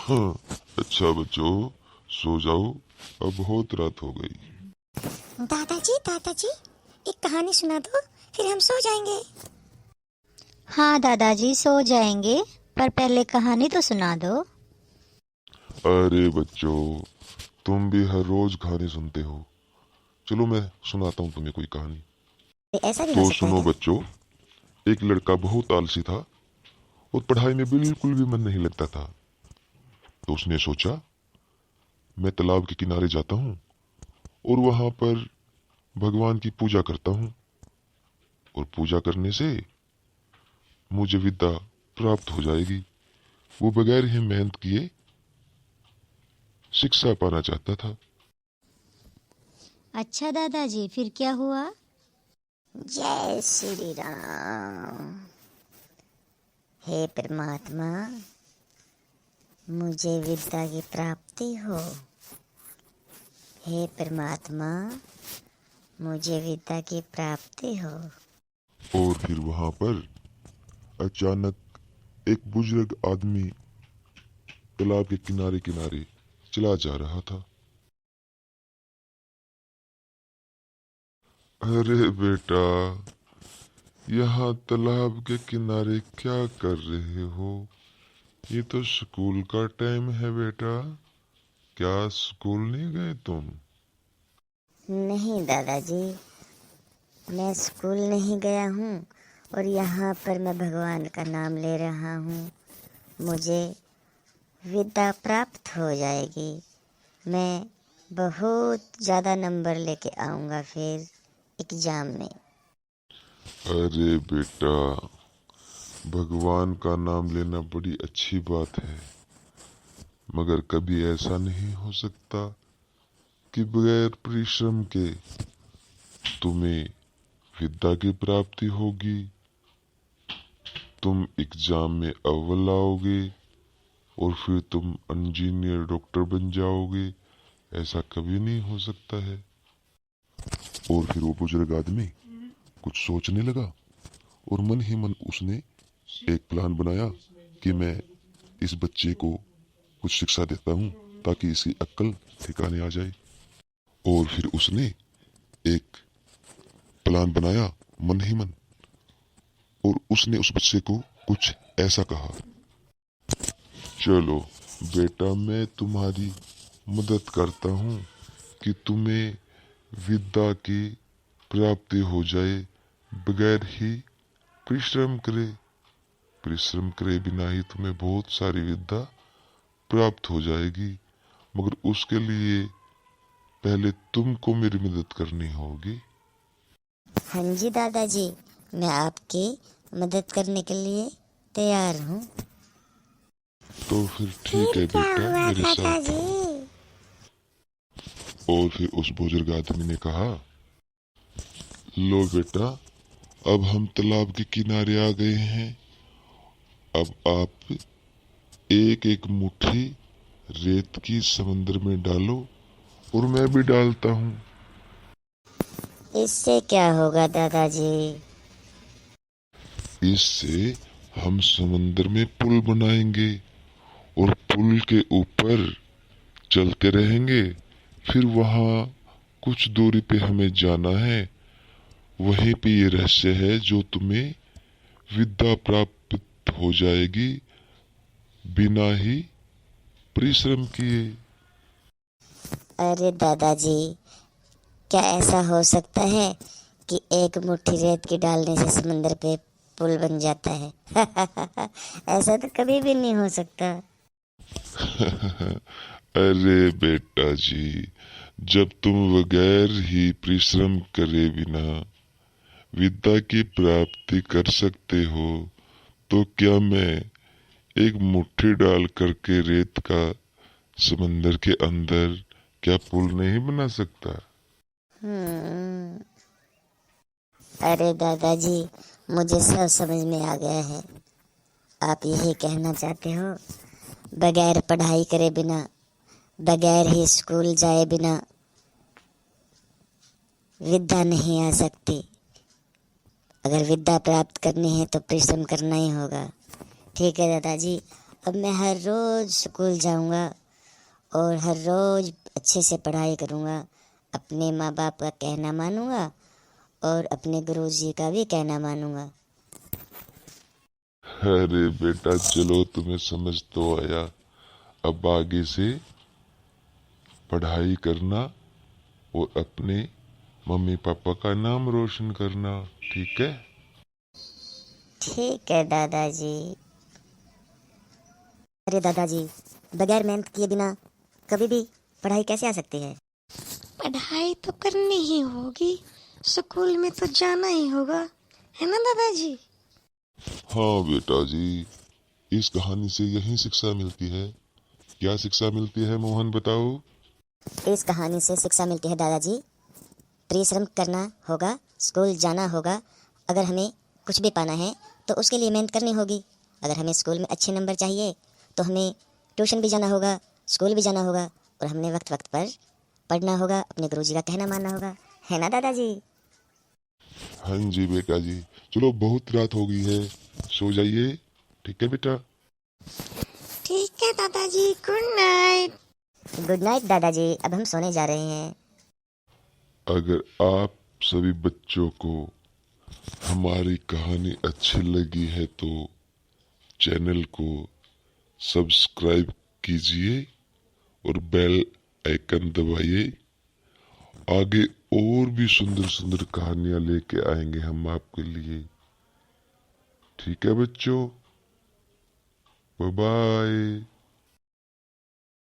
हाँ, अच्छा बच्चों, सो जाओ, अब बहुत रात हो गई। दादाजी एक कहानी सुना दो, फिर हम सो जाएंगे। हाँ दादाजी, सो जाएंगे, पर पहले कहानी तो सुना दो। अरे बच्चों, तुम भी हर रोज कहानी सुनते हो। चलो मैं सुनाता हूँ तुम्हें कोई कहानी। ऐसा भी हो तो सकता है सुनो क्या? बच्चों, एक लड़का बहुत आलसी था और पढ़ाई में बिल्कुल भी मन नहीं लगता था। तो उसने सोचा, मैं तालाब के किनारे जाता हूँ और वहां पर भगवान की पूजा करता हूँ, और पूजा करने से मुझे विद्या प्राप्त हो जाएगी। वो बगैर ही मेहनत किए शिक्षा पाना चाहता था। अच्छा दादाजी, फिर क्या हुआ? जय श्री राम। हे परमात्मा, मुझे विद्या की प्राप्ति हो। हे परमात्मा, मुझे विद्या की प्राप्ति हो। और फिर वहां पर अचानक एक बुजुर्ग आदमी तालाब के किनारे किनारे चला जा रहा था। अरे बेटा, यहाँ तालाब के किनारे क्या कर रहे हो? ये तो स्कूल का टाइम है बेटा। क्या स्कूल नहीं गए तुम? नहीं दादाजी, मैं स्कूल नहीं गया हूँ और यहाँ पर मैं भगवान का नाम ले रहा हूँ। मुझे विद्या प्राप्त हो जाएगी। मैं बहुत ज़्यादा नंबर लेके आऊँगा फिर एग्ज़ाम में। अरे बेटा, भगवान का नाम लेना बड़ी अच्छी बात है, मगर कभी ऐसा नहीं हो सकता कि बगैर परिश्रम के तुम्हें विद्या की प्राप्ति होगी। तुम एग्जाम में अव्वल आओगे और फिर तुम इंजीनियर डॉक्टर बन जाओगे। ऐसा कभी नहीं हो सकता है। और फिर वो बुजुर्ग आदमी कुछ सोचने लगा और मन ही मन उसने एक प्लान बनाया कि मैं इस बच्चे को कुछ शिक्षा देता हूँ ताकि इसकी अक्ल ठिकाने आ जाए। और फिर उसने एक प्लान बनाया मन ही मन, और उसने उस बच्चे को कुछ ऐसा कहा, चलो बेटा, मैं तुम्हारी मदद करता हूँ कि तुम्हें विद्या की प्राप्ति हो जाए बगैर ही परिश्रम करे बिना ही तुम्हें बहुत सारी विद्या प्राप्त हो जाएगी। मगर उसके लिए पहले तुमको मेरी मदद करनी होगी। हाँ जी दादाजी, मैं आपकी मदद करने के लिए तैयार हूँ। तो फिर ठीक है क्या बेटा, हुआ मेरे साथ दादाजी? आओ। और फिर उस बुजुर्ग आदमी ने कहा, लो बेटा, अब हम तालाब के किनारे आ गए हैं। अब आप एक एक मुट्ठी रेत की समंदर में डालो और मैं भी डालता हूँ। इससे क्या होगा दादाजी? इससे हम समंदर में पुल बनाएंगे और पुल के ऊपर चलते रहेंगे। फिर वहां कुछ दूरी पे हमें जाना है। वहीं पे ये रहस्य है जो तुम्हें विद्या प्राप्त हो जाएगी बिना ही परिश्रम किए। अरे दादाजी, क्या ऐसा हो सकता है कि एक मुट्ठी रेत की डालने से समंदर पे पुल बन जाता है? ऐसा तो कभी भी नहीं हो सकता। अरे बेटा जी, जब तुम बगैर ही परिश्रम करे बिना विद्या की प्राप्ति कर सकते हो, तो क्या मैं एक मुट्ठी डाल करके रेत का समंदर के अंदर क्या पुल नहीं बना सकता? हम्म। अरे दादाजी, मुझे सब समझ में आ गया है। आप यही कहना चाहते हो, बगैर पढ़ाई करे बिना, बगैर ही स्कूल जाए बिना विद्या नहीं आ सकती। अगर विद्या प्राप्त करनी है तो परिश्रम करना ही होगा। ठीक है दादाजी, अब मैं हर रोज़ स्कूल जाऊंगा और हर रोज़ अच्छे से पढ़ाई करूंगा, अपने माँ बाप का कहना मानूंगा और अपने गुरुजी का भी कहना मानूंगा। अरे बेटा चलो, तुम्हें समझ तो आया। अब आगे से पढ़ाई करना और अपने मम्मी पापा का नाम रोशन करना, ठीक है? ठीक है दादाजी। अरे दादाजी, बगैर मेहनत किए बिना कभी भी पढ़ाई कैसे आ सकती है? पढ़ाई तो करनी ही होगी, स्कूल में तो जाना ही होगा, है ना दादाजी? हाँ बेटा जी, इस कहानी से यही शिक्षा मिलती है। क्या शिक्षा मिलती है मोहन, बताओ? इस कहानी से शिक्षा मिलती है दादाजी, परिश्रम करना होगा, स्कूल जाना होगा। अगर हमें कुछ भी पाना है तो उसके लिए मेहनत करनी होगी। अगर हमें स्कूल में अच्छे नंबर चाहिए तो हमें ट्यूशन भी जाना होगा, स्कूल भी जाना होगा और हमने वक्त वक्त पर पढ़ना होगा, अपने गुरुजी का कहना मानना होगा, है ना दादाजी? हाँ जी बेटा जी। चलो बहुत रात हो गई है, सो जाइए, ठीक है बेटा? ठीक है दादाजी, गुड नाइट। गुड नाइट दादाजी, अब हम सोने जा रहे हैं। अगर आप सभी बच्चों को हमारी कहानी अच्छी लगी है तो चैनल को सब्सक्राइब कीजिए और बेल आइकन दबाइए। आगे और भी सुंदर सुंदर कहानियां लेके आएंगे हम आपके लिए, ठीक है बच्चों? Bye bye.